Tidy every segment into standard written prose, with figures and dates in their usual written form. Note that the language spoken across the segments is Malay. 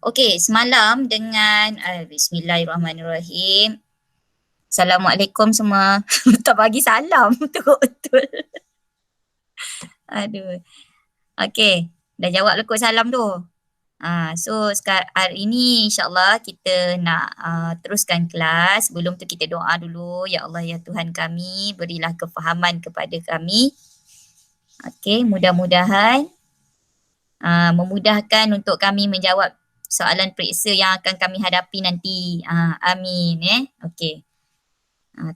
Okey, semalam dengan Bismillahirrahmanirrahim. Assalamualaikum semua. Tak bagi salam betul-betul. Aduh. Okey, dah jawab lekuk salam tu. So hari ini insyaAllah kita nak teruskan kelas. Sebelum tu kita doa dulu. Ya Allah, ya Tuhan kami, berilah kefahaman kepada kami. Okey, mudah-mudahan memudahkan untuk kami menjawab soalan periksa yang akan kami hadapi nanti. Amin. Okey.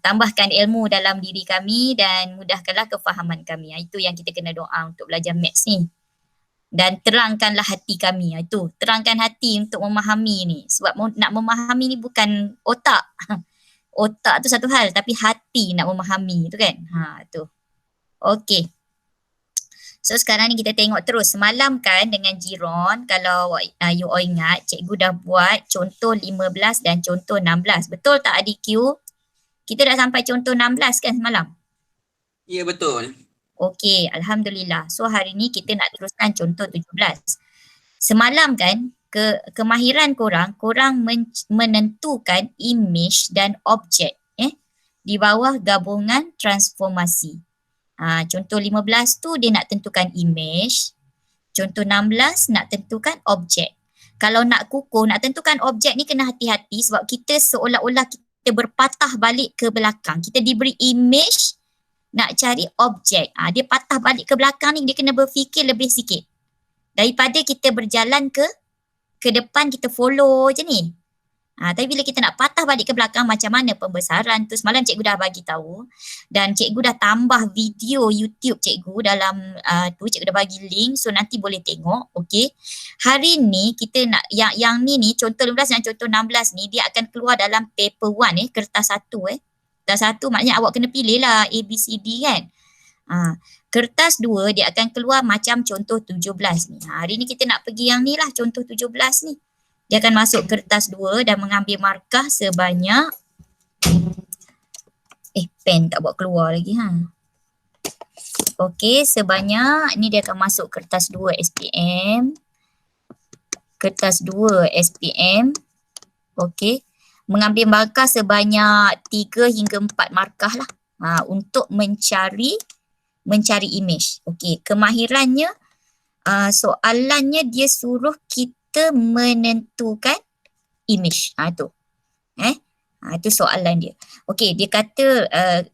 Tambahkan ilmu dalam diri kami dan mudahkanlah kefahaman kami. Itu yang kita kena doa untuk belajar maths ni. Dan terangkanlah hati kami. Itu, terangkan hati untuk memahami ni. Sebab nak memahami ni bukan otak. Otak tu satu hal, tapi hati nak memahami tu kan. Tu. Okey. So sekarang ni kita tengok terus. Semalam kan dengan Jiron, kalau you all ingat, cikgu dah buat contoh 15 dan contoh 16. Betul tak adik Q? Kita dah sampai contoh 16 kan semalam? Ya, betul. Okey, Alhamdulillah. So hari ni kita nak teruskan contoh 17. Semalam kan, kemahiran korang menentukan image dan objek di bawah gabungan transformasi. Contoh 15 tu dia nak tentukan image. Contoh 16 nak tentukan objek. Kalau nak kukuh, nak tentukan objek ni kena hati-hati sebab kita seolah-olah kita berpatah balik ke belakang. Kita diberi image, nak cari objek. Dia patah balik ke belakang ni, dia kena berfikir lebih sikit. Daripada kita berjalan ke depan, kita follow je ni. Tapi bila kita nak patah balik ke belakang, macam mana pembesaran tu, semalam cikgu dah bagi tahu dan cikgu dah tambah video YouTube cikgu dalam cikgu dah bagi link, so nanti boleh tengok. Okey. Hari ni kita nak yang ni contoh 15 dan contoh 16 ni dia akan keluar dalam paper 1 kertas 1 Kertas 1 maknanya awak kena pilih lah A, B, C, D kan. Kertas 2 dia akan keluar macam contoh 17 ni. Hari ni kita nak pergi yang ni lah, contoh 17 ni. Dia akan masuk kertas 2 dan mengambil markah sebanyak pen tak buat keluar lagi Okey, sebanyak ni dia akan masuk kertas 2 SPM. Kertas 2 SPM. Okey. Mengambil markah sebanyak 3 hingga 4 markah lah. Untuk mencari image. Okey, kemahirannya soalannya dia suruh kita menentukan image. Tu. Itu soalan dia. Okey, dia kata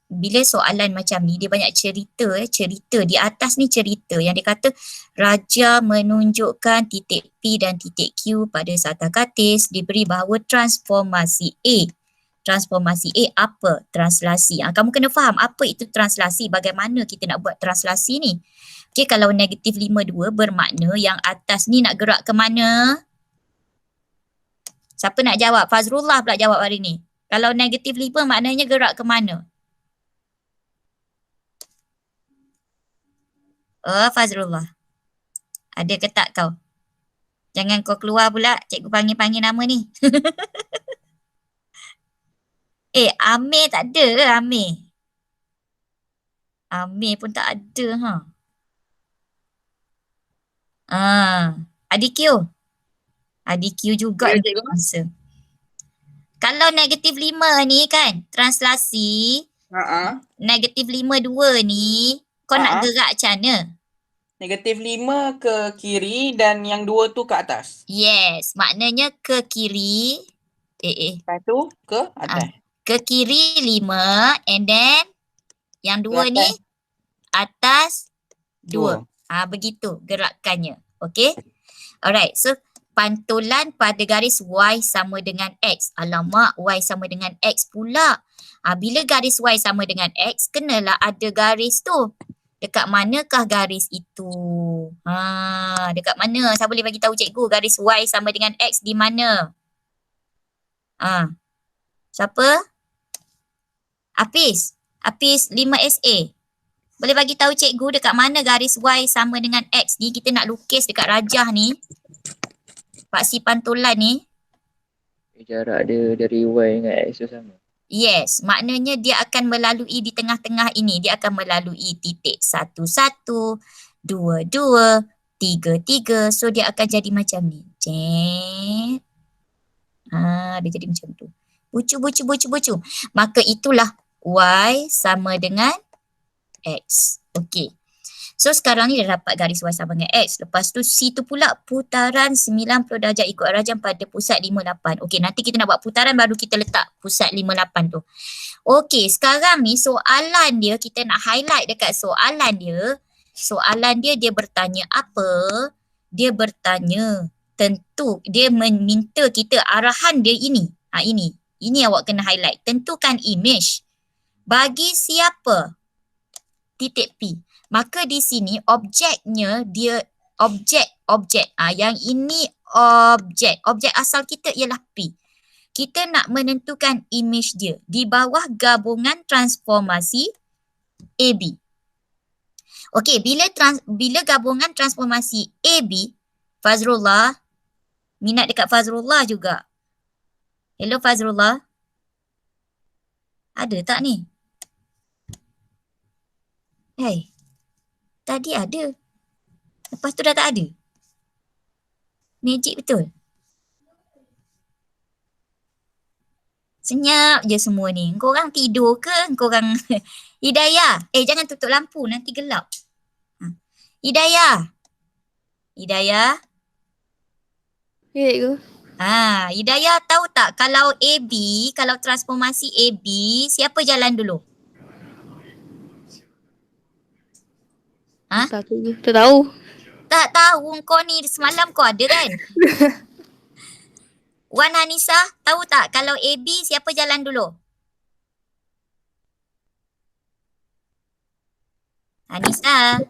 bila soalan macam ni dia banyak cerita. Cerita di atas ni cerita yang dia kata Raja menunjukkan titik P dan titik Q pada Sata Katis, diberi bahawa transformasi A. Transformasi A apa? Translasi. Kamu kena faham apa itu translasi, bagaimana kita nak buat translasi ni. Okey, kalau negatif 52 bermakna yang atas ni nak gerak ke mana? Siapa nak jawab? Fazrullah pula jawab hari ni. Kalau negatif 5 maknanya gerak ke mana? Fazrullah. Ada ke tak kau? Jangan kau keluar pula, cikgu panggil-panggil nama ni. Amir tak ada ke Amir? Amir pun tak ada Adik Q. Adik Q juga answer. Kalau negatif 5 ni kan, translasi. Negatif 52 ni, kau nak gerak macam mana? Negatif 5 ke kiri dan yang 2 tu ke atas. Yes, maknanya ke kiri. Lepas tu ke atas. Ke kiri 5 and then yang 2 ni atas 2. Begitu gerakannya. Okay. Alright, so pantulan pada garis Y sama dengan X. Alamak, Y sama dengan X pula. Bila garis Y sama dengan X, kenalah ada garis tu. Dekat manakah garis itu? Dekat mana? Saya boleh bagi tahu cikgu garis Y sama dengan X di mana? Siapa? Hafiz. Hafiz 5SA. Boleh bagi tahu cikgu dekat mana garis Y sama dengan X ni? Kita nak lukis dekat rajah ni. Paksi pantulan ni. Jarak dia dari Y dengan X tu sama. Yes, maknanya dia akan melalui di tengah-tengah ini. Dia akan melalui titik 1, 1, 2, 2, 3, 3. So dia akan jadi macam ni. Cet. Dia jadi macam tu. Bucu. Maka itulah Y sama dengan X. Okey. So sekarang ni dah dapat garis Y sama dengan X. Lepas tu C tu pula putaran 90 darjah ikut arah jam pada pusat 58. Okey, nanti kita nak buat putaran baru kita letak pusat 58 tu. Okey, sekarang ni soalan dia, kita nak highlight dekat soalan dia. Soalan dia bertanya apa? Dia bertanya tentu, dia meminta kita arahan dia ini. Ini awak kena highlight. Tentukan image. Bagi siapa? Titik P. Maka di sini objeknya dia objek. Yang ini objek. Objek asal kita ialah P. Kita nak menentukan image dia di bawah gabungan transformasi AB. Okey, bila gabungan transformasi AB, Fazrullah, minat dekat Fazrullah juga. Hello Fazrullah. Ada tak ni? Hey, tadi ada. Lepas tu dah tak ada. Magic betul. Senyap je semua ni. Korang tidur ke? Korang Hidayah. Jangan tutup lampu nanti gelap. Hidayah. Ya, cikgu. Hidayah tahu tak kalau AB, kalau transformasi AB, siapa jalan dulu? Tak, cikgu. Tak tahu. Tak tahu, kau ni semalam kau ada kan? Wan Hanisa, tahu tak kalau AB siapa jalan dulu? Hanisa.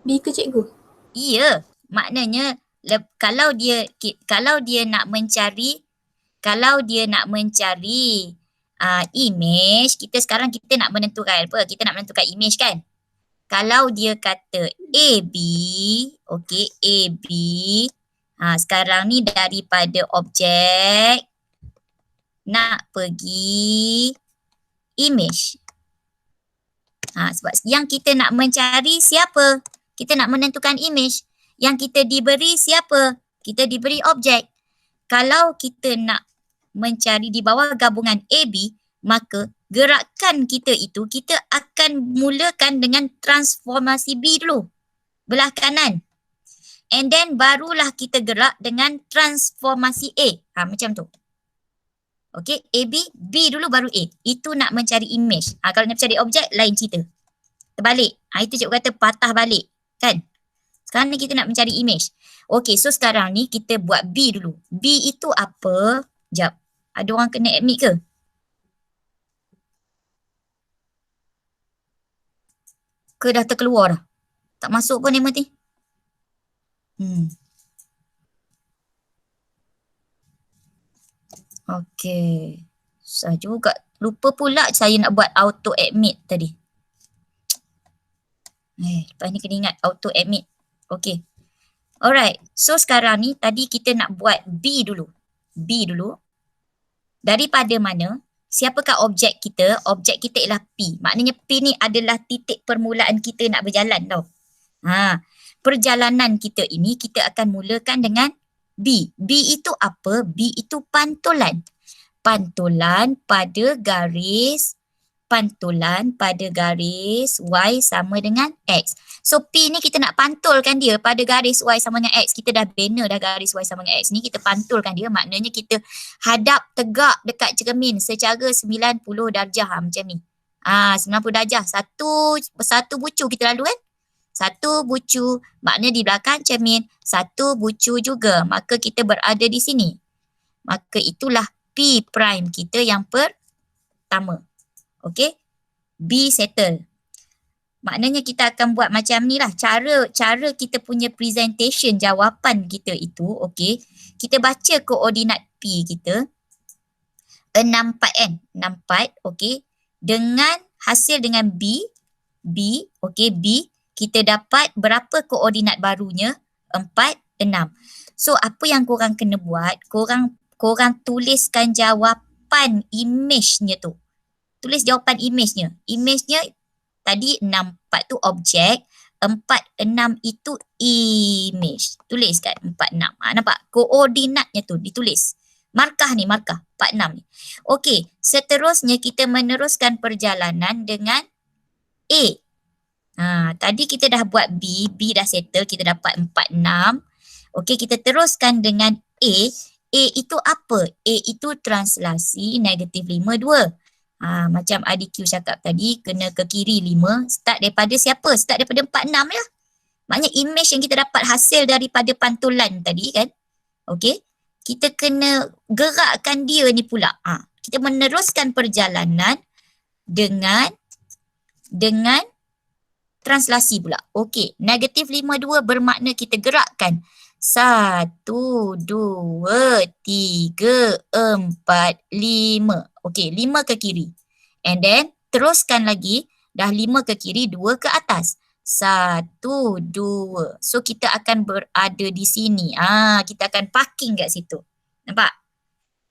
B ke cikgu? Iya, maknanya kalau dia nak mencari image, kita nak menentukan apa? Kita nak menentukan image kan? Kalau dia kata AB, okey, AB. Sekarang ni daripada objek nak pergi image. Sebab yang kita nak mencari siapa? Kita nak menentukan image. Yang kita diberi siapa? Kita diberi objek. Kalau kita nak mencari di bawah gabungan AB, maka gerakan kita itu kita akan mulakan dengan transformasi B dulu. Belah kanan. And then barulah kita gerak dengan transformasi A. Macam tu. Okey, AB, B dulu baru A. Itu nak mencari image. Kalau nak mencari objek, lain cerita. Terbalik. Itu cikgu kata patah balik. Kan? Sekarang ni kita nak mencari image. Okey, so sekarang ni kita buat B dulu. B itu apa? Sekejap. Ada orang kena admit ke? Ke dah terkeluar dah? Tak masuk pun Emma ni? Okey. Susah juga. Lupa pula saya nak buat auto admit tadi. Lepas ni kena ingat auto admit. Okey. Alright. So sekarang ni tadi kita nak buat B dulu. Daripada mana? Siapakah objek kita? Objek kita ialah P. Maknanya P ni adalah titik permulaan kita nak berjalan tau. Perjalanan kita ini kita akan mulakan dengan B. B itu apa? B itu pantulan. Pantulan pada garis Y sama dengan X. So P ni kita nak pantulkan dia pada garis Y sama dengan X. Kita dah banner dah garis Y sama dengan X ni. Kita pantulkan dia, maknanya kita hadap tegak dekat cermin secara 90 darjah macam ni. 90 darjah. Satu bucu kita lalu kan? Satu bucu, maknanya di belakang cermin, satu bucu juga. Maka kita berada di sini. Maka itulah P prime kita yang pertama. Okey? B settle. Maknanya kita akan buat macam ni lah. Cara kita punya presentation jawapan kita itu, okey. Kita baca koordinat P kita. 64 kan? 64, okey. Dengan hasil dengan B, okey, B. Kita dapat berapa koordinat barunya? 4, 6. So apa yang korang kena buat? Korang tuliskan jawapan image-nya tu. Tulis jawapan image-nya. Image-nya tadi 64 tu objek. 46 itu image. Tulis kat 46. Nampak? Koordinatnya tu ditulis. Markah ni, markah 46 ni. Okey, seterusnya kita meneruskan perjalanan dengan A. Tadi kita dah buat B dah settle, kita dapat 46. Okey, kita teruskan dengan A. A itu apa? A itu translasi negatif 5, 2. Macam ADQ cakap tadi, kena ke kiri 5. Start daripada siapa? Start daripada 46 ya. Maknanya image yang kita dapat hasil daripada pantulan tadi kan. Okey. Kita kena gerakkan dia ni pula. Kita meneruskan perjalanan dengan translasi pula. Okey. Negatif 5, 2 bermakna kita gerakkan 1, 2, 3, 4, 5. Okey, 5 ke kiri. And then teruskan lagi, dah 5 ke kiri, 2 ke atas. 1, 2. So kita akan berada di sini. Kita akan parking kat situ. Nampak?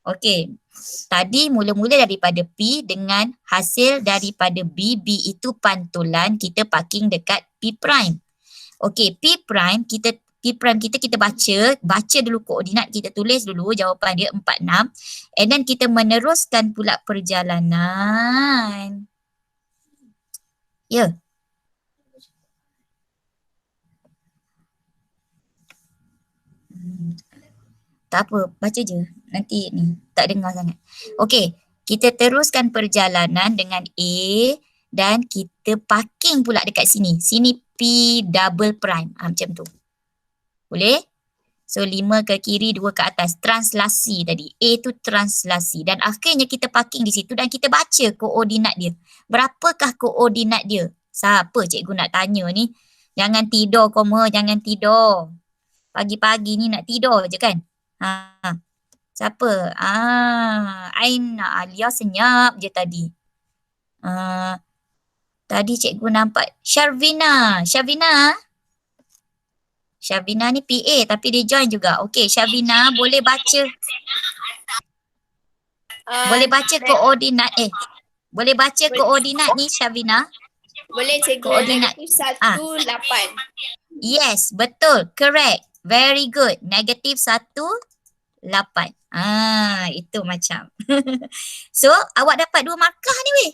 Okey. Tadi mula-mula daripada P dengan hasil daripada B. B itu pantulan, kita parking dekat P prime. Okey, P prime kita baca dulu koordinat, kita tulis dulu jawapan dia 46. And then kita meneruskan pula perjalanan. Ya. Tak apa, baca je. Nanti ni tak dengar sangat. Okey, kita teruskan perjalanan dengan A dan kita parking pula dekat sini. Sini P double prime. Macam tu. Boleh? So 5 ke kiri, 2 ke atas. Translasi tadi. A tu translasi. Dan akhirnya kita parking di situ dan kita baca koordinat dia. Berapakah koordinat dia? Siapa cikgu nak tanya ni? Jangan tidur koma, jangan tidur. Pagi-pagi ni nak tidur je kan? Siapa? Aina, Alia senyap je tadi. Tadi cikgu nampak Syarvina. Syarvina ni PA tapi dia join juga. Okey, Syarvina boleh baca. Boleh baca koordinat boleh baca koordinat ni Syarvina? Boleh cikgu. Koordinat. Negatif 1, 8. Yes, betul. Correct. Very good. Negatif 1, 8. Itu macam. So, awak dapat 2 markah ni weh.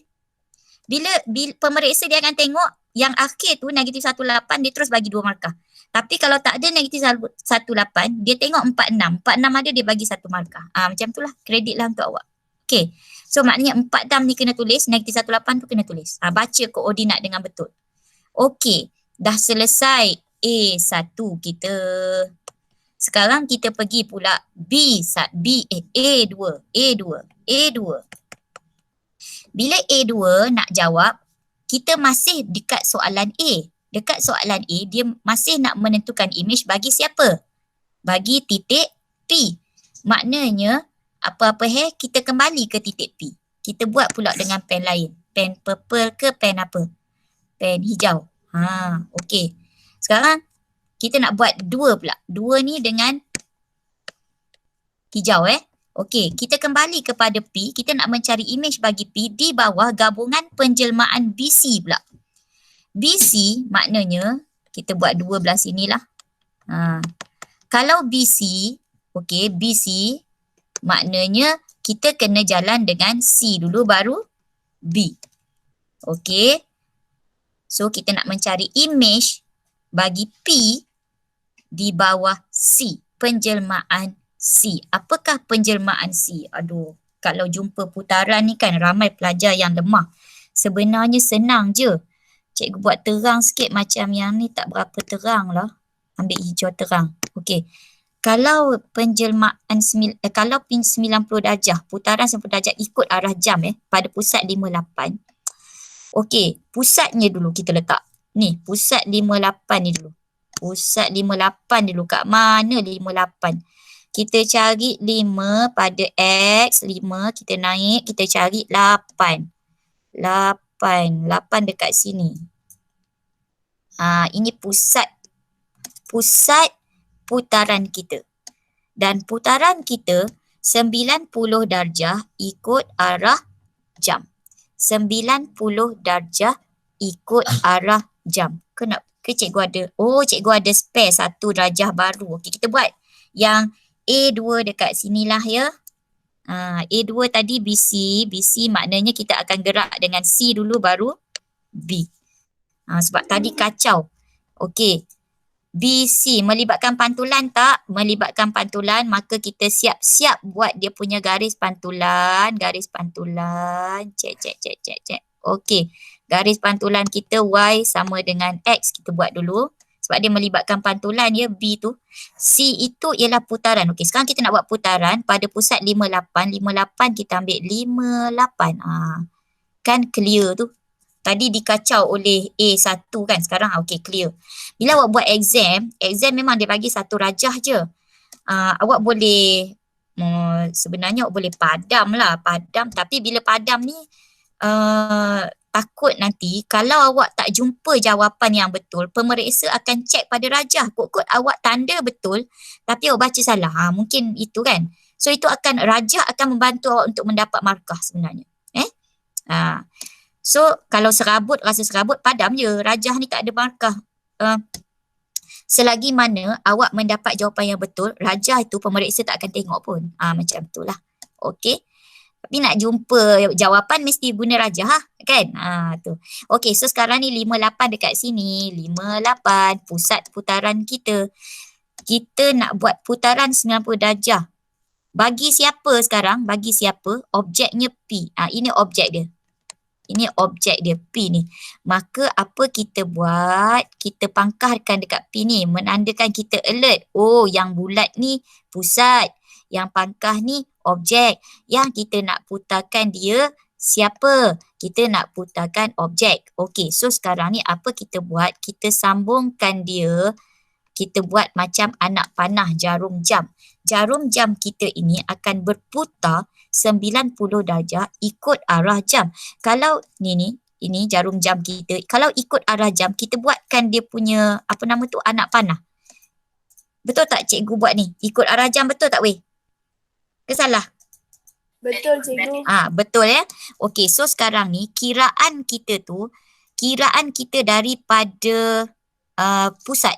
Bila pemeriksa dia akan tengok yang akhir tu negatif 1, 8, dia terus bagi 2 markah. Tapi kalau tak ada negatif 1, 8, dia tengok 46. 46 ada, dia bagi 1 markah. Macam tu lah. Kredit lah untuk awak. Okay. So maknanya 4 dam ni kena tulis, negatif 1, 8 tu kena tulis. Baca koordinat dengan betul. Okay. Dah selesai A1 kita. Sekarang kita pergi pula A2. Bila A2 nak jawab, kita masih dekat soalan A. Dekat soalan A, dia masih nak menentukan image bagi siapa? Bagi titik P. Maknanya, apa-apa kita kembali ke titik P. Kita buat pula dengan pen lain. Pen purple ke pen apa? Pen hijau. Okey. Sekarang, kita nak buat 2 pula. 2 ni dengan hijau Okey, kita kembali kepada P. Kita nak mencari image bagi P di bawah gabungan penjelmaan BC pula. BC maknanya kita buat 2 belah sinilah. Kalau BC, okey, BC maknanya kita kena jalan dengan C dulu baru B. Okey. So kita nak mencari image bagi P di bawah C, penjelmaan C. Apakah penjelmaan C? Aduh, kalau jumpa putaran ni kan ramai pelajar yang lemah. Sebenarnya senang je. Cikgu buat terang sikit, macam yang ni tak berapa terang lah. Ambil hijau terang. Okey. Kalau penjelmaan, kalau 90 darjah, putaran 90 darjah ikut arah jam pada pusat 58. Okey, pusatnya dulu kita letak. Ni, pusat 58 ni dulu. Pusat 58 dulu. Kat mana 58? Kita cari 5 pada X, 5 kita naik, kita cari 8. 8 dekat sini. Ini pusat putaran kita. Dan putaran kita 90 darjah ikut arah jam. 90 darjah ikut arah jam. Kena Ke cikgu ada? Oh, cikgu ada spare satu rajah baru. Okey, kita buat yang A2 dekat sinilah ya. A2 tadi BC. BC maknanya kita akan gerak dengan C dulu baru B. Sebab tadi kacau. Okey. BC melibatkan pantulan tak? Melibatkan pantulan, maka kita siap-siap buat dia punya garis pantulan. Garis pantulan. Cek. Okey. Garis pantulan kita Y sama dengan X. Kita buat dulu. Sebab dia melibatkan pantulan ya, B tu. C itu ialah putaran. Okey, sekarang kita nak buat putaran pada pusat 58. 58 kita ambil 58. Kan clear tu. Tadi dikacau oleh A1 kan. Sekarang okey clear. Bila awak buat exam memang dia bagi satu rajah je. Awak boleh sebenarnya awak boleh padam lah. Tapi bila padam ni takut nanti kalau awak tak jumpa jawapan yang betul, pemeriksa akan cek pada rajah. Kot-kot awak tanda betul tapi awak baca salah. Mungkin itu kan. So itu rajah akan membantu awak untuk mendapat markah sebenarnya. So kalau rasa serabut padam je. Rajah ni tak ada markah. Selagi mana awak mendapat jawapan yang betul, rajah itu pemeriksa tak akan tengok pun. Macam tu lah. Okey. Tapi nak jumpa jawapan mesti guna rajah kan. Tu. Okey, so sekarang ni 58 dekat sini. 58 pusat putaran kita. Kita nak buat putaran 90 darjah. Bagi siapa sekarang? Bagi siapa? Objeknya P. Ini objek dia. Ini objek dia P ni. Maka apa kita buat? Kita pangkahkan dekat P ni. Menandakan kita alert. Oh, yang bulat ni pusat. Yang pangkah ni objek. Yang kita nak putarkan dia siapa? Kita nak putarkan objek. Okey, so sekarang ni apa kita buat? Kita sambungkan dia. Kita buat macam anak panah jarum jam. Jarum jam kita ini akan berputar 90 darjah ikut arah jam. Kalau ini jarum jam kita. Kalau ikut arah jam, kita buatkan dia punya anak panah. Betul tak cikgu buat ni? Ikut arah jam betul tak weh? Ke salah? Betul cikgu. Betul ya. Okey, so sekarang ni kiraan kita daripada pusat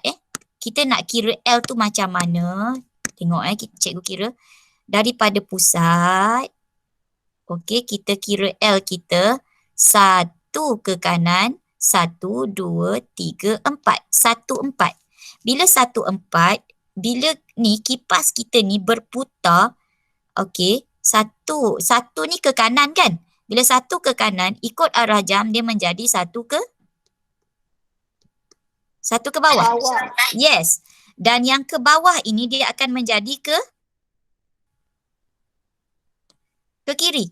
Kita nak kira L tu macam mana? Tengok cikgu kira. Daripada pusat. Okey, kita kira L kita 1 ke kanan, 1, 2, 3, 4. 1, 4. Bila 1, 4, bila ni kipas kita ni berputar, okey, satu ni ke kanan kan? Bila 1 ke kanan, ikut arah jam dia menjadi 1 ke bawah. Yes. Dan yang ke bawah ini dia akan menjadi ke kiri.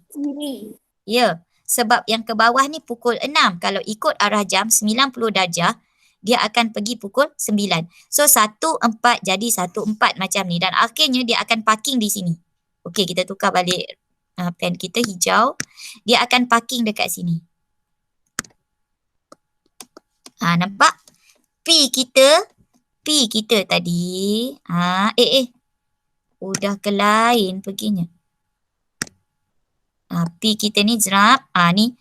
Ya. Sebab yang ke bawah ni pukul 6. Kalau ikut arah jam 90 darjah, dia akan pergi pukul 9. So 1, 4 jadi 1, 4 macam ni. Dan akhirnya dia akan parking di sini. Okey, kita tukar balik pen kita hijau. Dia akan parking dekat sini. Nampak? P kita tadi. Udah ke lain perginya. P kita ni zrap. Ni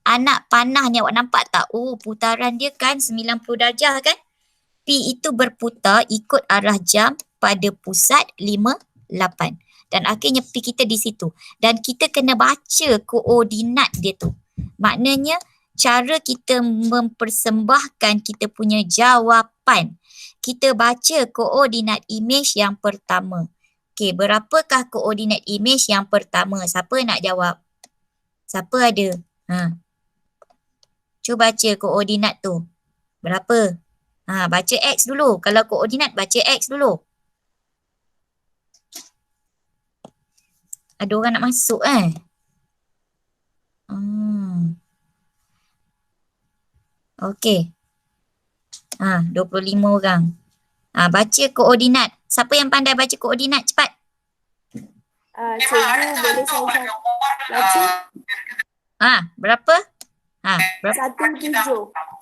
anak panah ni awak nampak tak? Oh, putaran dia kan 90 darjah kan? P itu berputar ikut arah jam pada pusat 58. Dan akhirnya P kita di situ. Dan kita kena baca koordinat dia tu. Maknanya cara kita mempersembahkan kita punya jawapan. Kita baca koordinat imej yang pertama. Okey, berapakah koordinat imej yang pertama? Siapa nak jawab? Siapa ada? Cuba baca koordinat tu. Berapa? Baca X dulu. Kalau koordinat, baca X dulu. Ada orang nak masuk Okey. 25 orang. Baca koordinat. Siapa yang pandai baca koordinat? Cepat. Cikgu boleh saya baca? Berapa? Berapa?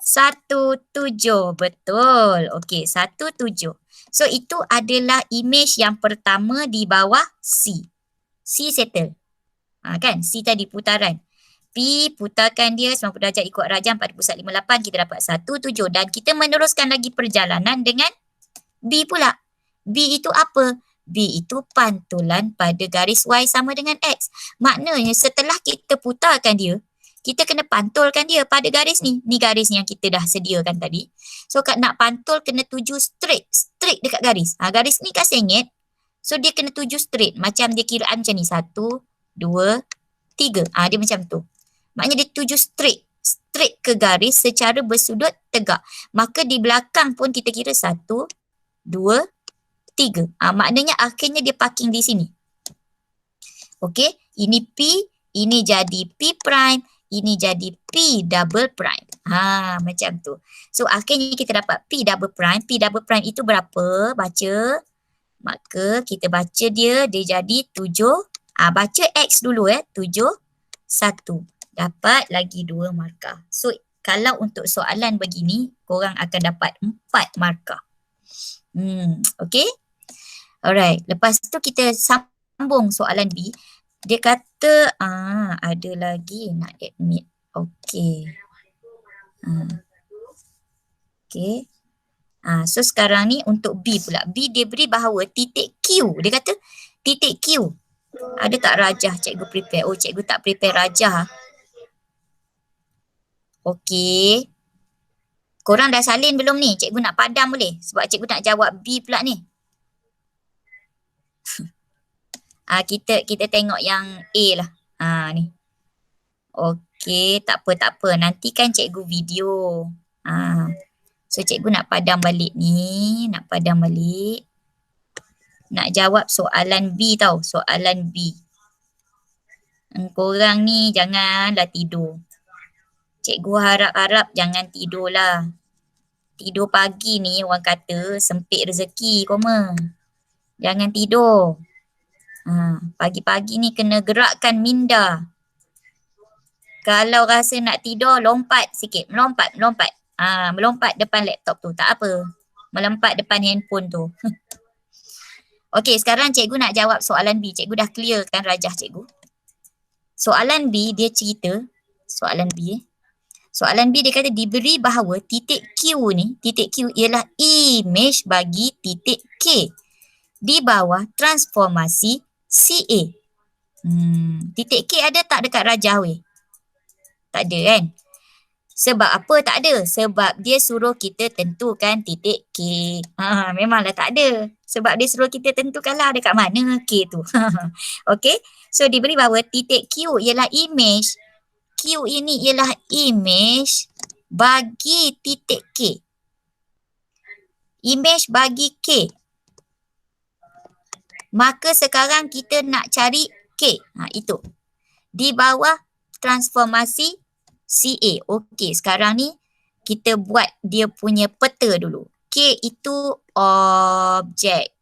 17. Betul. Okey, 17. So itu adalah imej yang pertama di bawah C. C settle. Kan? C tadi putaran. P, putarkan dia 90 darjah ikut arah jam pada pusat 58, kita dapat 17 dan kita meneruskan lagi perjalanan dengan B pula. B itu apa? B itu pantulan pada garis Y sama dengan X. Maknanya setelah kita putarkan dia, kita kena pantulkan dia pada garis ni. Ni garis yang kita dah sediakan tadi. So nak pantul kena tuju straight dekat garis. Garis ni kan sengit. So dia kena tuju straight. Macam dia kiraan macam ni. 1, 2, 3. Dia macam tu. Maknanya dia tuju straight ke garis secara bersudut tegak. Maka di belakang pun kita kira 1, 2, 3. Maknanya akhirnya dia parking di sini. Okey, ini P, ini jadi P prime, ini jadi P double prime. Macam tu. So akhirnya kita dapat P double prime. P double prime itu berapa? Baca. Maka kita baca dia jadi 7. Baca X dulu 7, 1. Dapat lagi 2 markah. So kalau untuk soalan begini, korang akan dapat 4 markah. Okay. Alright. Lepas tu kita sambung soalan B. Dia kata, ada lagi nak admit. Okay. Okay. So sekarang ni untuk B pula. B dia beri bahawa titik Q. Dia kata titik Q. Ada tak rajah cikgu prepare? Oh, cikgu tak prepare rajah. Okay. Korang dah salin belum ni? Cikgu nak padam boleh? Sebab cikgu nak jawab B pula ni. Kita tengok yang A lah. Ni. Okay, tak apa. Nantikan cikgu video. So cikgu nak padam balik ni. Nak jawab soalan B tau. Soalan B. Korang ni janganlah tidur. Cikgu harap-harap jangan tidur lah. Tidur pagi ni orang kata sempit rezeki koma. Jangan tidur. Pagi-pagi ni kena gerakkan minda. Kalau rasa nak tidur, lompat sikit. Melompat. Melompat depan laptop tu. Tak apa. Melompat depan handphone tu. Okey, sekarang cikgu nak jawab soalan B. Cikgu dah clearkan rajah cikgu. Soalan B dia cerita. Soalan B dia kata diberi bahawa titik Q ni, titik Q ialah image bagi titik K di bawah transformasi CA. Titik K ada tak dekat rajah weh? Tak ada kan? Sebab apa tak ada? Sebab dia suruh kita tentukan titik K. Memanglah tak ada. Sebab dia suruh kita tentukanlah dekat mana K tu. Okay. So diberi bahawa titik Q ialah image. Q ini ialah image bagi titik K. Image bagi K. Maka sekarang kita nak cari K. Itu. Di bawah transformasi CA. Okey, sekarang ni kita buat dia punya peta dulu. K itu objek.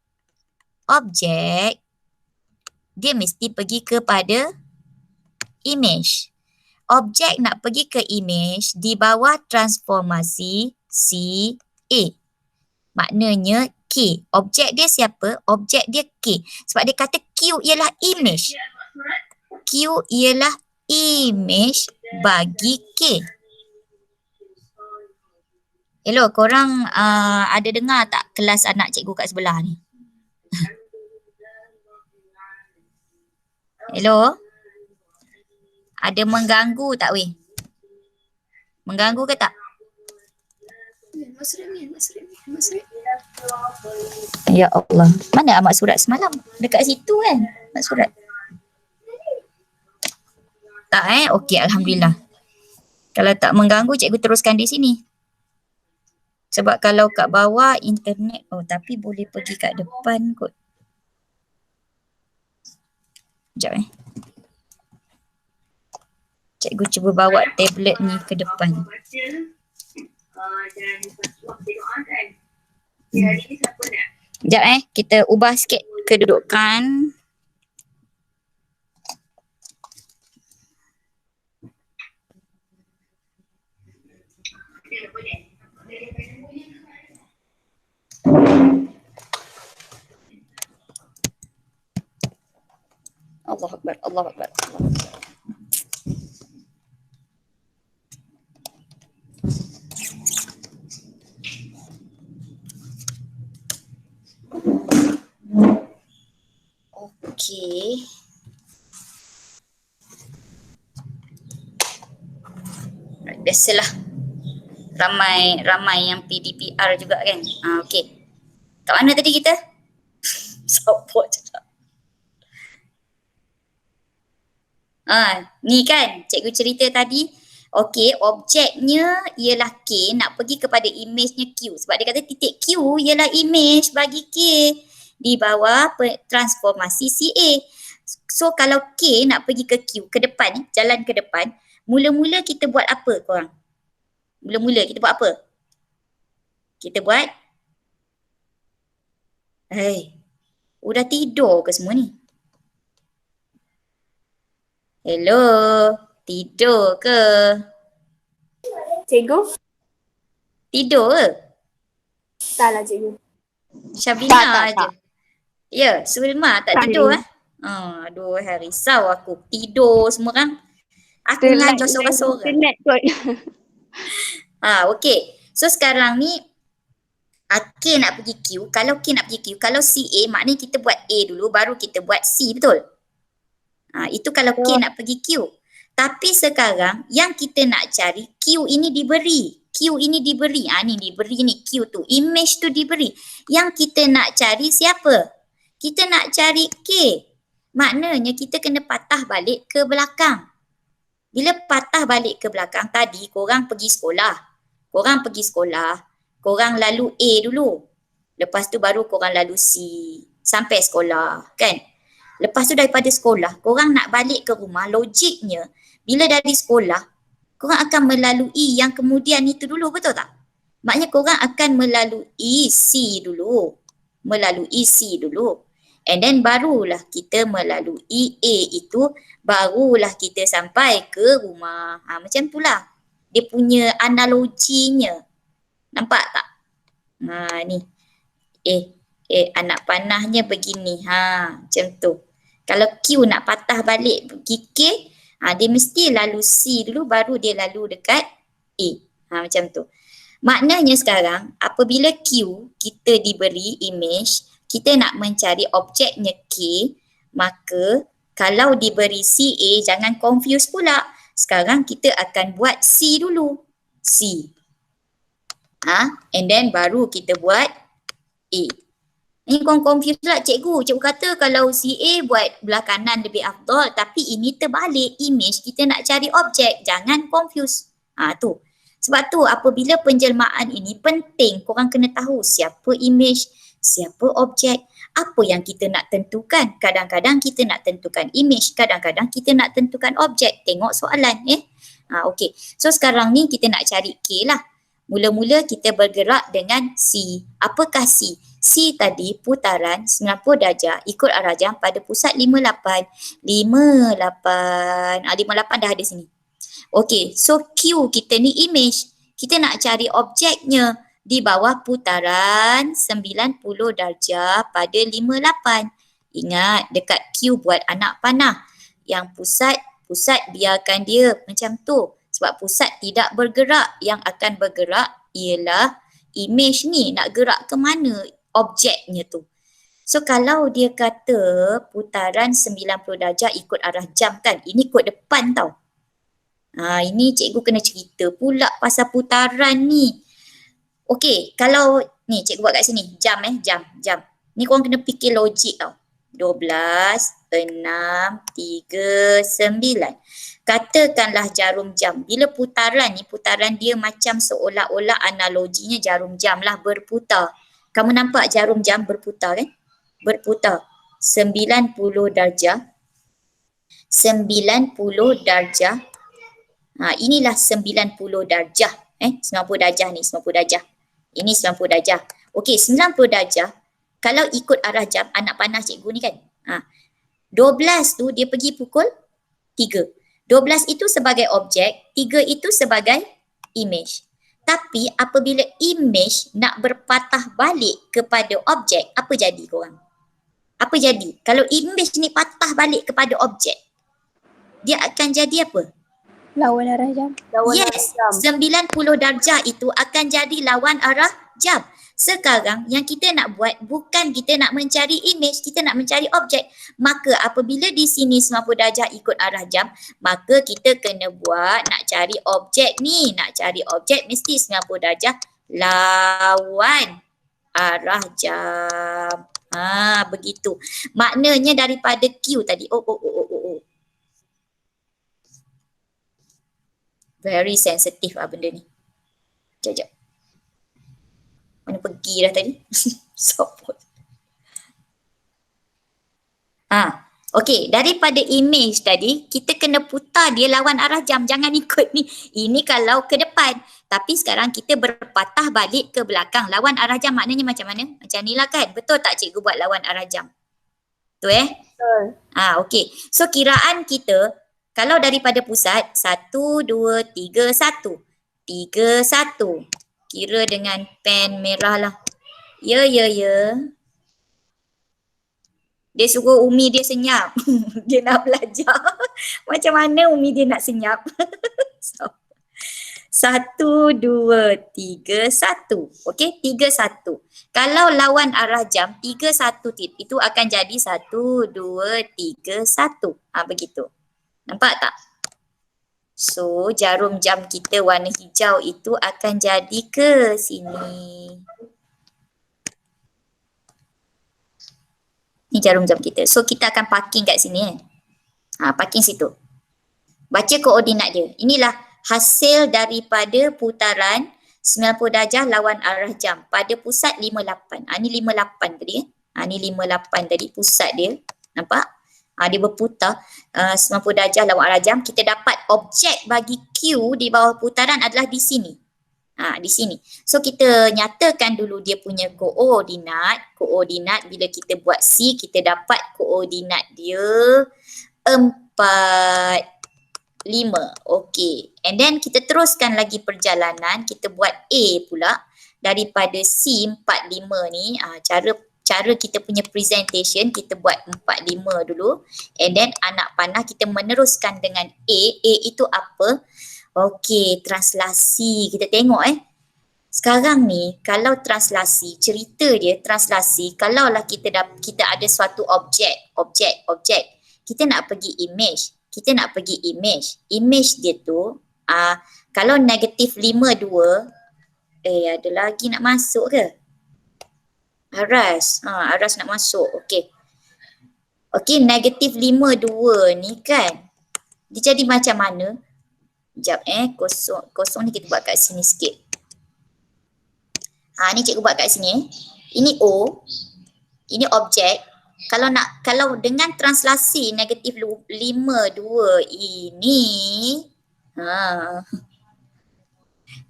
Objek. Dia mesti pergi kepada image. Objek nak pergi ke image di bawah transformasi CA. Maknanya K. Objek dia siapa? Objek dia K. Sebab dia kata Q ialah image. Q ialah image bagi K. Hello, korang ada dengar tak kelas anak cikgu kat sebelah ni? Hello? Ada mengganggu tak weh? Mengganggu ke tak? Ya Allah. Mana amat surat semalam? Dekat situ kan? Amat surat. Tak Okey, Alhamdulillah. Kalau tak mengganggu, cikgu teruskan di sini. Sebab kalau kat bawah internet, tapi boleh pergi kat depan kot. Sekejap Cikgu cuba bawa tablet ni ke depan. Sekejap kita ubah sikit kedudukan. Allahu Akbar, Allahu Akbar. Okey. Biasalah. Ramai yang PDPR juga kan. Okey. Kat mana tadi kita? Support je tak. Ni kan cikgu cerita tadi. Okey, objeknya ialah K nak pergi kepada image-nya Q. Sebab dia kata titik Q ialah image bagi K di bawah transformasi CA. So kalau K nak pergi ke Q, ke depan, jalan ke depan, mula-mula kita buat apa korang? Mula-mula kita buat apa? Kita buat udah tidur ke semua ni? Hello, tidur ke? Cikgu? Tidur ke? Tak lah cikgu. Syabina Tak. je. Ya, Sulma tak Tak tidur ni. Aduh, risau aku. Tidur semua kan. Aku ngajar sorang-sorang. Internet kot. Okey. So sekarang ni K nak pergi Q. Kalau K nak pergi Q, kalau CA maknanya kita buat A dulu baru kita buat C, betul? Itu kalau K nak pergi Q. Tapi sekarang yang kita nak cari Q ini diberi. Q ini diberi. Ni diberi ni Q tu. Image tu diberi. Yang kita nak cari siapa? Kita nak cari K. Maknanya kita kena patah balik ke belakang. Bila patah balik ke belakang tadi korang pergi sekolah. Korang lalu A dulu. Lepas tu baru korang lalu C. Sampai sekolah kan? Lepas tu daripada sekolah, korang nak balik ke rumah, logiknya bila dari sekolah, korang akan melalui yang kemudian itu dulu, betul tak? Maknanya korang akan melalui C dulu. And then barulah kita melalui A itu, barulah kita sampai ke rumah. Macam itulah. Dia punya analoginya. Nampak tak? Ni. Anak panahnya begini. Macam tu. Kalau Q nak patah balik pergi K, dia mesti lalu C dulu baru dia lalu dekat A. Macam tu. Maknanya sekarang apabila Q kita diberi image, kita nak mencari objeknya K, maka kalau diberi CA jangan confuse pula. Sekarang kita akan buat C dulu. C. And then baru kita buat A. Ni korang confuse pula cikgu. Cikgu kata kalau CA buat belah kanan lebih afdal, tapi ini terbalik image kita nak cari objek. Jangan confuse. Tu. Sebab tu apabila penjelmaan ini penting korang kena tahu siapa image, siapa objek, apa yang kita nak tentukan. Kadang-kadang kita nak tentukan image, kadang-kadang kita nak tentukan objek. Tengok soalan. Okey. So sekarang ni kita nak cari K lah. Mula-mula kita bergerak dengan C. Apakah C? C tadi putaran 90 darjah ikut arah jam pada pusat 58 dah ada sini. Okey, so Q kita ni image. Kita nak cari objeknya di bawah putaran 90 darjah pada 58. Ingat dekat Q buat anak panah. Yang pusat biarkan dia macam tu. Sebab pusat tidak bergerak. Yang akan bergerak ialah image ni. Nak gerak ke mana objeknya tu. So kalau dia kata putaran 90 darjah ikut arah jam kan. Ini kod depan tau. Ini cikgu kena cerita pula pasal putaran ni. Okey, kalau ni cikgu buat kat sini. Jam. Ni korang kena fikir logik tau. 12, 6, 3, 9. Katakanlah jarum jam. Bila putaran ni, putaran dia macam seolah-olah analoginya jarum jam lah berputar. Kamu nampak jarum jam berputar kan? Berputar. 90 darjah. 90 darjah. Inilah 90 darjah. 90 darjah ni, 90 darjah. Ini 90 darjah. Okey, 90 darjah. Kalau ikut arah jam, anak panah cikgu ni kan. 12 tu dia pergi pukul 3. 12 itu sebagai objek, 3 itu sebagai image. Tapi apabila image nak berpatah balik kepada objek, apa jadi korang? Apa jadi? Kalau image ni patah balik kepada objek, dia akan jadi apa? Lawan arah jam. Yes, 90 darjah itu akan jadi lawan arah jam. Sekarang yang kita nak buat bukan kita nak mencari image, kita nak mencari objek. Maka apabila di sini 90 darjah ikut arah jam, maka kita kena buat nak cari objek ni. Nak cari objek mesti 90 darjah lawan arah jam. Begitu. Maknanya daripada Q tadi. Very sensitive benda ni. Sekejap. Mana pergi dah tadi? Support. Okey, daripada image tadi, kita kena putar dia lawan arah jam. Jangan ikut ni. Ini kalau ke depan. Tapi sekarang kita berpatah balik ke belakang. Lawan arah jam maknanya macam mana? Macam ni lah kan? Betul tak cikgu buat lawan arah jam? Betul Betul. Okey. So kiraan kita, kalau daripada pusat, 1, 2, 3, 1. 3, 1. Kira dengan pen merah lah. Ya. Dia suruh Umi dia senyap. Dia nak belajar. Macam mana Umi dia nak senyap? 1, 2, 3, 1. Okey, 3, 1. Kalau lawan arah jam, 3, 1 itu akan jadi 1, 2, 3, 1. Begitu. Nampak tak? So, jarum jam kita warna hijau itu akan jadi ke sini. Ni jarum jam kita. So, kita akan parking kat sini parking situ. Baca koordinat dia. Inilah hasil daripada putaran 90 darjah lawan arah jam. Pada pusat 58. Ni 58 tadi. Ni 58 tadi pusat dia. Nampak? Dia berputar 90 darjah lawan arah jam. Kita dapat objek bagi Q di bawah putaran adalah di sini. Di sini. So kita nyatakan dulu dia punya koordinat. Koordinat bila kita buat C, kita dapat koordinat dia 4, 5. Okey. And then kita teruskan lagi perjalanan. Kita buat A pula. Daripada C 4, 5 ni. Cara kita punya presentation, kita buat 4, 5 dulu. And then anak panah kita meneruskan dengan A. A itu apa? Okey, translasi. Kita tengok Sekarang ni kalau translasi, cerita dia translasi, kalaulah kita ada suatu objek. Kita nak pergi image. Image dia tu, kalau negatif 5, 2, ada lagi nak masuk ke? Aras nak masuk. Okey, negatif 5, 2 ni kan. Dia jadi macam mana? Sekejap kosong ni kita buat kat sini sikit. Ni cikgu buat kat sini. Ini O. Ini objek. Kalau dengan translasi negatif 5, 2 ini.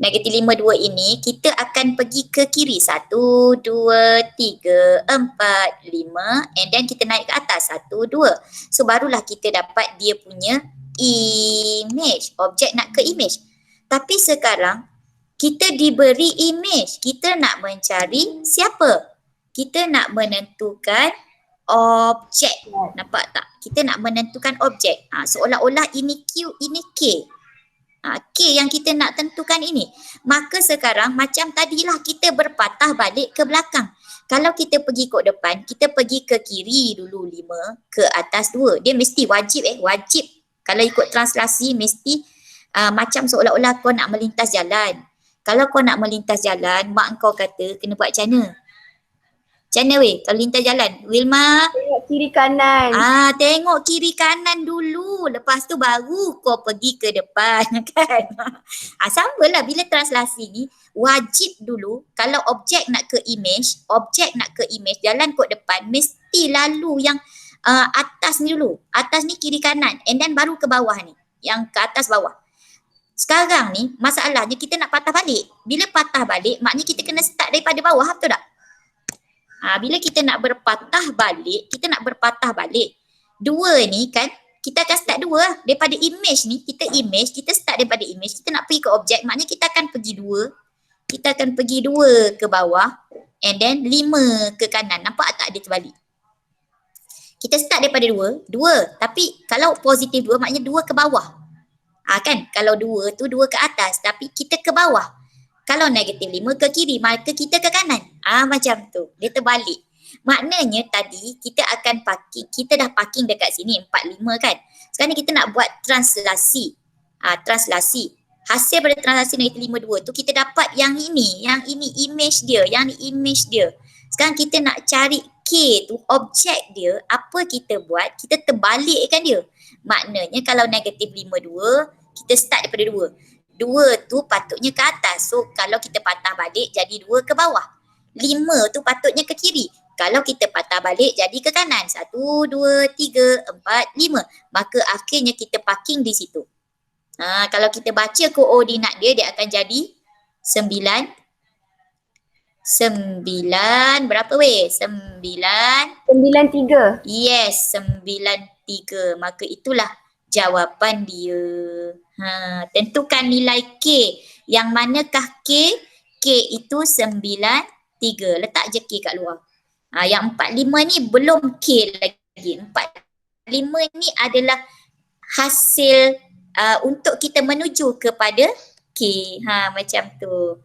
Negatif 5, 2 ini kita akan pergi ke kiri. 1, 2, 3, 4, 5 and then kita naik ke atas. 1, 2. So barulah kita dapat dia punya image. Objek nak ke image. Tapi sekarang kita diberi image. Kita nak mencari siapa? Kita nak menentukan objek. Nampak tak? Kita nak menentukan objek. Seolah-olah ini Q, ini K. K yang kita nak tentukan ini. Maka sekarang macam tadilah kita berpatah balik ke belakang. Kalau kita pergi ke depan, kita pergi ke kiri dulu 5, ke atas 2. Dia mesti wajib wajib. Kalau ikut translasi mesti macam seolah-olah kau nak melintas jalan. Kalau kau nak melintas jalan, mak kau kata kena buat macam mana? Macam mana weh kalau lintas jalan? Wilma? Tengok kiri kanan. Tengok kiri kanan dulu. Lepas tu baru kau pergi ke depan kan. Sama lah bila translasi ni wajib dulu kalau objek nak ke image, jalan kot depan mesti lalu yang atas ni dulu. Atas ni kiri kanan and then baru ke bawah ni. Yang ke atas bawah. Sekarang ni masalahnya kita nak patah balik. Bila patah balik maknanya kita kena start daripada bawah, betul tak? Bila kita nak berpatah balik, dua ni kan, kita akan start dua lah. Daripada image ni, kita start daripada image, kita nak pergi ke objek, maknanya kita akan pergi dua ke bawah and then 5 ke kanan. Nampak tak dia terbalik? Kita start daripada dua, tapi kalau positif 2 maknanya 2 ke bawah. Kan, kalau 2 tu 2 ke atas, tapi kita ke bawah. Kalau negatif 5 ke kiri, maka kita ke kanan. Macam tu. Dia terbalik. Maknanya tadi kita akan parking, kita dah parking dekat sini 45 kan. Sekarang ni kita nak buat translasi. Translasi. Hasil pada translasi negatif 52 tu kita dapat yang ini image dia, yang ni image dia. Sekarang kita nak cari K tu, objek dia, apa kita buat? Kita terbalikkan dia. Maknanya kalau negatif 52, kita start daripada 2. 2 tu patutnya ke atas. So kalau kita patah balik jadi 2 ke bawah. 5 tu patutnya ke kiri. Kalau kita patah balik jadi ke kanan. 1, 2, 3, 4, 5. Maka akhirnya kita parking di situ. Kalau kita baca koordinat dia, dia akan jadi 9 berapa weh? 9 93. Yes, 93. Maka itulah jawapan dia. Tentukan nilai K. Yang manakah K? K itu 93. Letak je K kat luar. Yang 45 ni belum K lagi. 45 ni adalah hasil untuk kita menuju kepada K. Macam tu.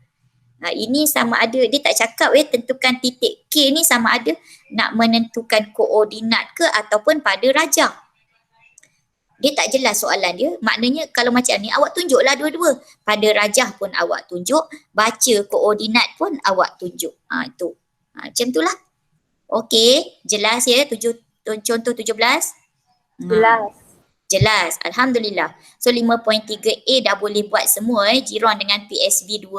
Ini sama ada, dia tak cakap tentukan titik K ni sama ada nak menentukan koordinat ke ataupun pada rajah. Dia tak jelas soalan dia. Maknanya kalau macam ni awak tunjuklah dua-dua. Pada rajah pun awak tunjuk, baca koordinat pun awak tunjuk. Itu. Macam itulah. Okey, jelas ya contoh 17? Jelas. Jelas, Alhamdulillah. So 5.3A dah boleh buat semua Jiron dengan PSB 2.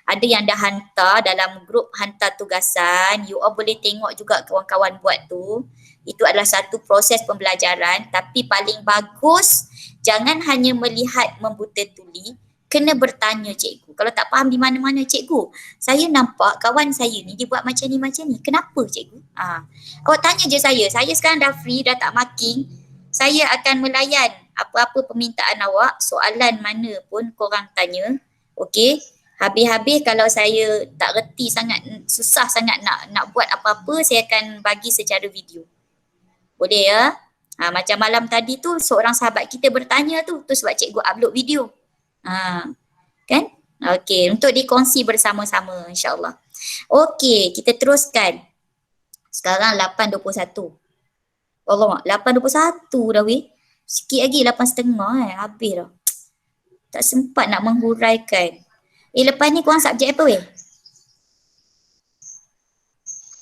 Ada yang dah hantar dalam grup hantar tugasan. You all boleh tengok juga kawan-kawan buat tu. Itu adalah satu proses pembelajaran. Tapi paling bagus, jangan hanya melihat membuta tuli. Kena bertanya cikgu. Kalau tak faham di mana-mana cikgu, saya nampak kawan saya ni dia buat macam ni. Kenapa cikgu? Awak tanya je saya. Saya sekarang dah free, dah tak marking. Saya akan melayan apa-apa permintaan awak, soalan mana pun korang tanya. Okey. Habis-habis kalau saya tak reti sangat, susah sangat nak buat apa-apa, saya akan bagi secara video. Boleh ya? Macam malam tadi tu seorang sahabat kita bertanya tu sebab cikgu upload video. Kan? Okey, untuk dikongsi bersama-sama insya-Allah. Okey, kita teruskan. Sekarang 8.21. Allah, 8.21 dah weh. Sikit lagi 8.30 habis dah. Tak sempat nak menghuraikan. Lepas ni korang subjek apa weh?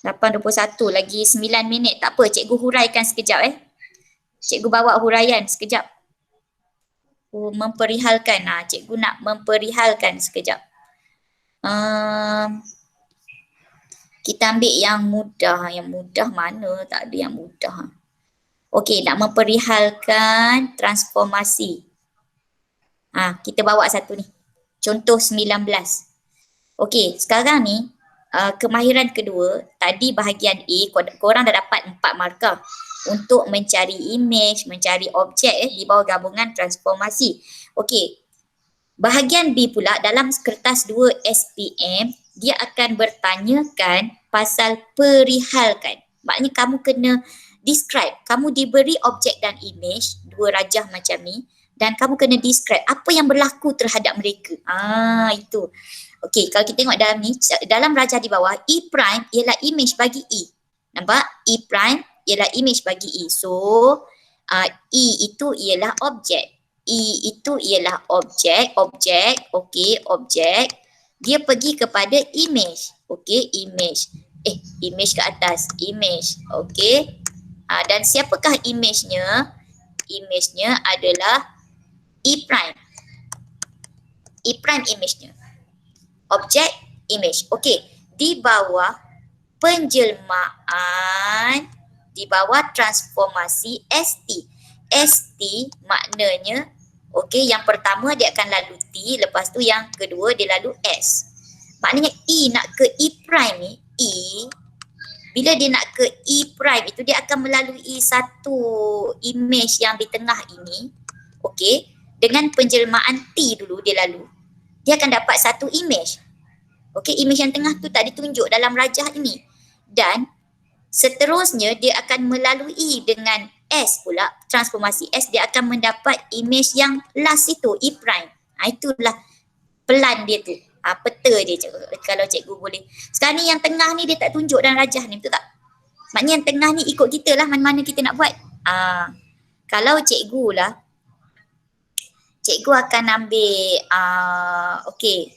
8.21 lagi 9 minit. Tak apa, cikgu huraikan sekejap Cikgu bawa huraian sekejap. Memperihalkan. Cikgu nak memperihalkan sekejap. Kita ambil yang mudah. Yang mudah mana? Tak ada yang mudah. Okey, nak memperihalkan transformasi. Kita bawa satu ni. Contoh 19. Okey, sekarang ni kemahiran kedua, tadi bahagian A, korang dah dapat 4 markah untuk mencari image, mencari objek di bawah gabungan transformasi. Okey, bahagian B pula dalam kertas 2 SPM, dia akan bertanyakan pasal perihalkan. Maknanya kamu kena describe, kamu diberi objek dan image, dua rajah macam ni, dan kamu kena describe apa yang berlaku terhadap mereka. Itu. Okey, kalau kita tengok dalam ni, dalam rajah di bawah, E prime ialah image bagi E. Nampak? E prime ialah image bagi E. So, E itu ialah objek. E itu ialah objek, okey, objek. Dia pergi kepada image. Okey, image. Image ke atas, image. Okey. Dan siapakah image-nya? Image-nya adalah E prime. E prime image-nya. Objek, image. Okey, di bawah penjelmaan, di bawah transformasi ST. ST maknanya, okey, yang pertama dia akan lalu T, lepas tu yang kedua dia lalu S. Maknanya E nak ke E prime ni, E, bila dia nak ke E prime itu, dia akan melalui satu image yang di tengah ini, okey, dengan penjelmaan T dulu dia lalu. Dia akan dapat satu image. Okey, image yang tengah tu tak ditunjuk dalam rajah ini. Dan seterusnya dia akan melalui dengan S pula, transformasi S, dia akan mendapat image yang last itu, E prime. Itulah pelan dia tu. Peta je kalau cikgu boleh. Sekarang ni yang tengah ni dia tak tunjuk dalam rajah ni, betul tak? Maknanya yang tengah ni ikut kita lah mana-mana kita nak buat. Kalau cikgu lah, cikgu akan ambil okey.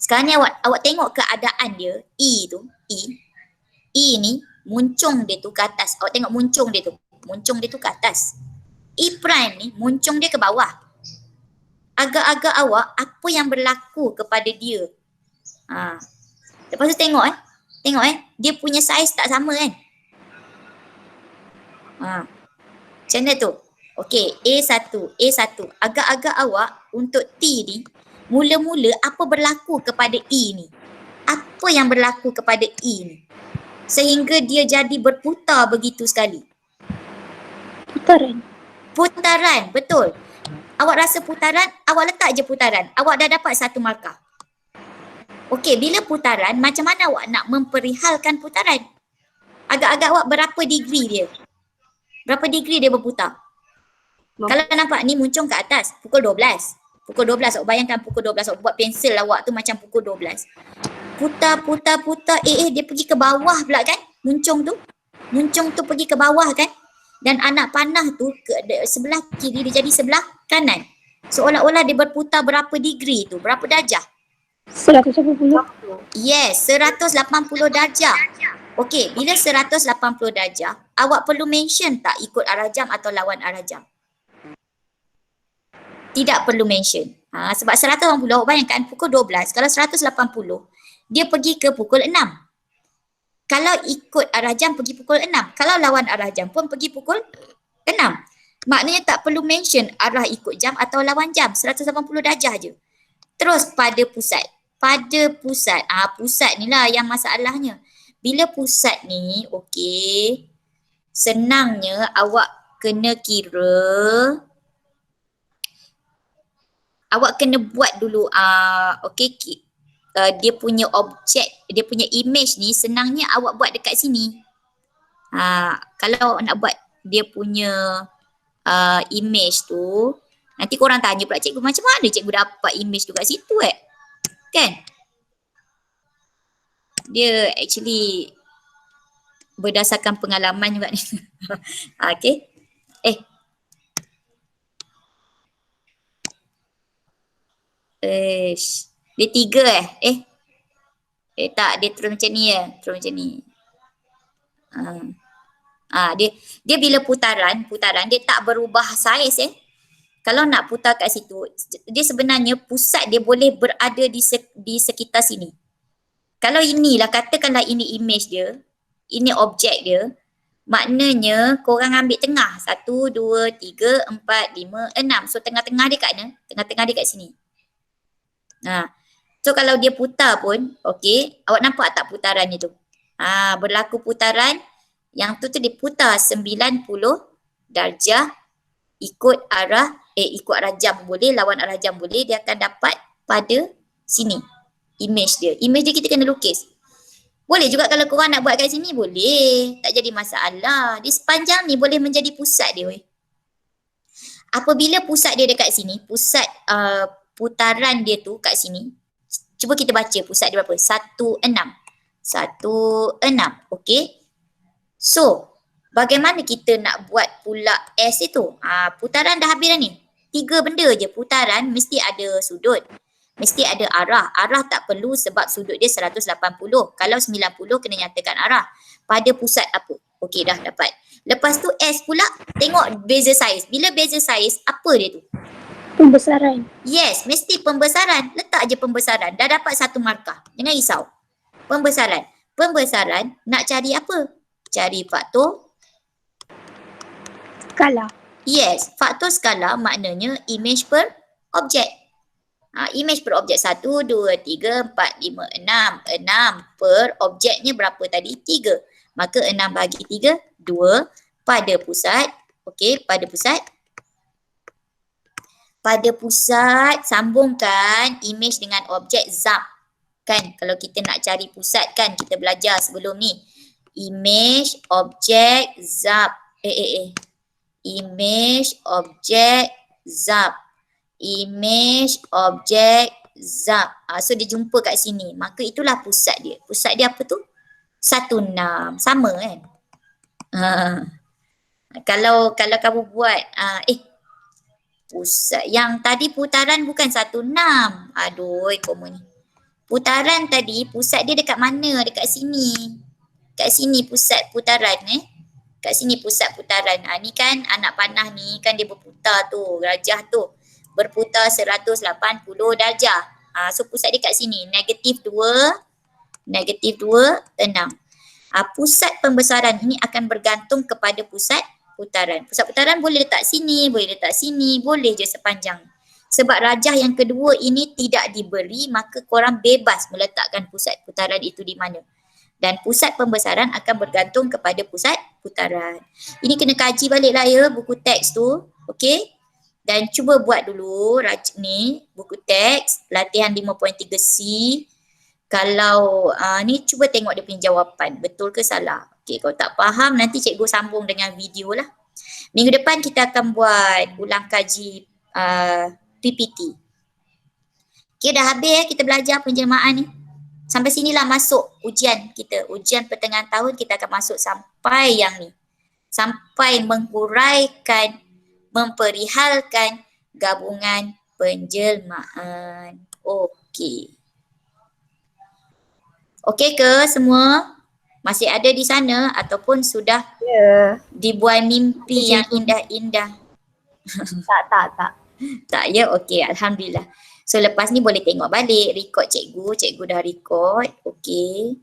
Sekarang ni awak tengok keadaan dia, E tu, E ni muncung dia tu ke atas. Awak tengok muncung dia tu ke atas. E prime ni muncung dia ke bawah. Agak-agak awak apa yang berlaku kepada dia. Lepas tu tengok dia punya saiz tak sama kan. Macam mana tu? Okey, A1. Agak-agak awak untuk T ni, mula-mula apa berlaku kepada E ni? Apa yang berlaku kepada E ni? Sehingga dia jadi berputar begitu sekali. Putaran, betul. Awak rasa putaran, awak letak je putaran. Awak dah dapat satu markah. Okey, bila putaran, macam mana awak nak memperihalkan putaran? Agak-agak awak berapa degree dia? Berapa degree dia berputar? Kalau nampak ni muncung ke atas, pukul 12. Pukul 12, awak bayangkan pukul 12, awak buat pensel awak tu macam pukul 12. Putar, dia pergi ke bawah pula kan? Muncung tu pergi ke bawah kan? Dan anak panah tu sebelah kiri dia jadi sebelah kanan. Seolah-olah dia berputar berapa degree tu? Berapa darjah? 180. Yes, 180 darjah. Okey, bila 180 darjah, awak perlu mention tak ikut arah jam atau lawan arah jam? Tidak perlu mention. Sebab 180, awak bayangkan pukul 12, kalau 180, dia pergi ke pukul 6. Kalau ikut arah jam pergi pukul 6. Kalau lawan arah jam pun pergi pukul 6. Maknanya tak perlu mention arah ikut jam atau lawan jam. 180 darjah je. Terus pada pusat. Pusat ni lah yang masalahnya. Bila pusat ni, okey, senangnya awak kena kira, awak kena buat dulu, dia punya objek, dia punya image ni senangnya awak buat dekat sini. Kalau nak buat dia punya image tu, nanti korang tanya pula cikgu, macam mana cikgu dapat image tu kat situ kan? Dia actually berdasarkan pengalaman juga ni. Okay. Dia 3 tak, dia terus macam ni dia bila putaran dia tak berubah saiz Kalau nak putar kat situ, dia sebenarnya pusat dia boleh berada di sekitar sini. Kalau inilah, katakanlah ini image dia, ini objek dia, maknanya korang ambil tengah. 1, 2, 3, 4, 5, 6. So tengah-tengah dia kat mana? Tengah-tengah dia kat sini. So kalau dia putar pun, okey, awak nampak tak putarannya tu? Berlaku putaran, yang tu dia putar 90 darjah ikut arah jam boleh, lawan arah jam boleh, dia akan dapat pada sini. Image dia kita kena lukis. Boleh juga kalau korang nak buat kat sini, boleh. Tak jadi masalah. Di sepanjang ni boleh menjadi pusat dia. Apabila pusat dia dekat sini, pusat putaran dia tu kat sini. Cuba kita baca pusat dia berapa? 16. Okey. So, bagaimana kita nak buat pula S itu? Putaran dah habis dah ni. 3 benda je. Putaran mesti ada sudut. Mesti ada arah. Arah tak perlu sebab sudut dia 180. Kalau 90 kena nyatakan arah. Pada pusat apa? Okey, dah dapat. Lepas tu S pula, tengok beza saiz. Bila beza saiz, apa dia tu? Pembesaran. Yes, mesti pembesaran. Letak je pembesaran. Dah dapat satu markah. Jangan risau. Pembesaran. Pembesaran nak cari apa? Cari faktor Skala. Yes, faktor skala maknanya image per objek. Image per objek 1, 2, 3, 4, 5, 6. 6 per objeknya berapa tadi? 3. Maka 6 bagi 3, 2 pada pusat. Okey, pada pusat. Pada pusat, sambungkan image dengan objek zap. Kan, kalau kita nak cari pusat kan, kita belajar sebelum ni. Image, objek, zap. Image, objek, zap. Image, objek, Zap. So dia jumpa kat sini. Maka itulah pusat dia. Pusat dia apa tu? 16. Sama kan? Kalau kamu buat pusat yang tadi putaran bukan 16. Aduh, koma ni. Putaran tadi pusat dia dekat mana? Dekat sini. Kat sini pusat putaran Kat sini pusat putaran. Ni kan anak panah ni kan dia berputar tu, rajah tu. Berputar 180 darjah. So pusat dia kat sini. -2, -2, 6. Pusat pembesaran ini akan bergantung kepada pusat putaran. Pusat putaran boleh letak sini, boleh letak sini, boleh je sepanjang. Sebab rajah yang kedua ini tidak diberi, maka korang bebas meletakkan pusat putaran itu di mana. Dan pusat pembesaran akan bergantung kepada pusat putaran. Ini kena kaji balik lah ya buku teks tu. Okey? Dan cuba buat dulu ni buku teks latihan 5.3C. Kalau ni cuba tengok dia punya jawapan. Betul ke salah? Okey, kalau tak faham nanti cikgu sambung dengan video lah. Minggu depan kita akan buat ulang kaji PPT. Okey, dah habis kita belajar penjelmaan ni. Sampai sinilah masuk ujian kita. Ujian pertengahan tahun kita akan masuk sampai yang ni. Sampai menghuraikan, memperihalkan gabungan penjelmaan. Okey. Okey ke semua? Masih ada di sana ataupun sudah dibuai mimpi yang indah-indah? Tak. Tak ya? Okey, alhamdulillah. So lepas ni boleh tengok balik, record cikgu dah record. Okey.